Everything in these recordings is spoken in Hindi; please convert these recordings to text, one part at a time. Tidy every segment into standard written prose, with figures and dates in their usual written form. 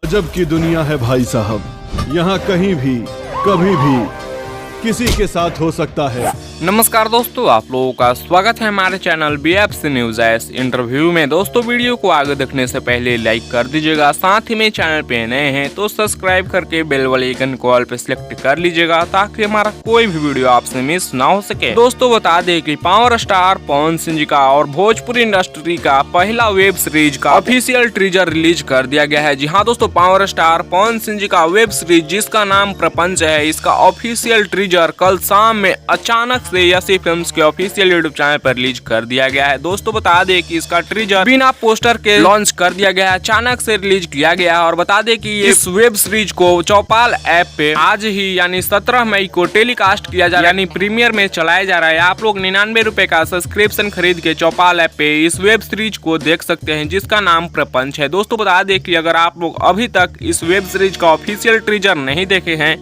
गजब की दुनिया है भाई साहब, यहाँ कहीं भी कभी भी किसी के साथ हो सकता है। नमस्कार दोस्तों, आप लोगों का स्वागत है हमारे channel BFC news S interview में। दोस्तों वीडियो को आगे देखने से पहले लाइक कर दीजिएगा, साथ ही में चैनल पे नए हैं तो सब्सक्राइब करके बेल वाले आइकन को ऑल पे सिलेक्ट कर लीजिएगा ताकि हमारा कोई भी वीडियो आपसे मिस ना हो सके। दोस्तों बता दें कि पावर स्टार पवन सिंह जी का और भोजपुरी इंडस्ट्री का पहला वेब सीरीज का ऑफिशियल टीजर रिलीज कर दिया गया है। जी हाँ दोस्तों, पावर स्टार पवन सिंह जी का वेब सीरीज जिसका नाम प्रपंच है, इसका ऑफिशियल टीजर कल शाम में अचानक से यसी फिल्म्स के ऑफिशियल यूट्यूब चैनल पर रिलीज कर दिया गया है। दोस्तों बता दें कि इसका टीजर बिना पोस्टर के लॉन्च कर दिया गया है, अचानक से रिलीज किया गया है। और बता दें कि इस वेब सीरीज को चौपाल ऐप पे आज ही यानी 17 मई को टेलीकास्ट किया जा रहा है, यानी प्रीमियर में चलाया जा रहा है। आप लोग 99 रुपए का सब्सक्रिप्शन खरीद के चौपाल ऐप पे इस वेब सीरीज को देख सकते हैं जिसका नाम प्रपंच है। दोस्तों बता दें कि अगर आप लोग अभी तक इस वेब सीरीज का ऑफिशियल टीजर नहीं देखे हैं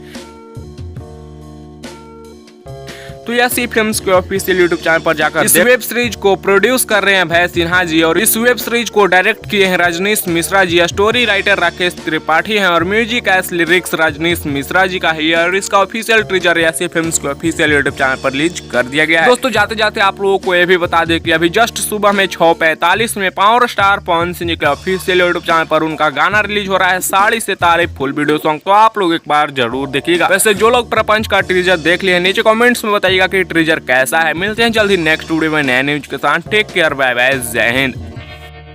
तो यसी फिल्म्स के ऑफिशियल यूट्यूब चैनल पर जाकर इस वेब सीरीज को प्रोड्यूस कर रहे हैं भैया सिन्हा जी, और इस वेब सीरीज को डायरेक्ट किए हैं रजनीश मिश्रा जी, स्टोरी राइटर राकेश त्रिपाठी हैं और म्यूजिक एस लिरिक्स रजनीश मिश्रा जी का है। और इसका ऑफिशियल टीजर यसी फिल्म्स के ऑफिशियल यूट्यूब चैनल पर रिलीज कर दिया गया है। दोस्तों जाते जाते आप लोगों को यह भी बता दें कि अभी जस्ट सुबह में 6:45 में पावर स्टार पवन सिंह जी के ऑफिशियल यूट्यूब चैनल पर उनका गाना रिलीज हो रहा है, साड़ी से तारे फुल वीडियो सॉन्ग। तो आप लोग एक बार जरूर देखिएगा। वैसे जो लोग प्रपंच का टीजर देख लिए नीचे कमेंट्स में बताइएगा कि टीजर कैसा है। मिलते हैं जल्दी नेक्स्ट वीडियो में नए न्यूज के साथ। टेक केयर, बाय बाय, जय हिंद।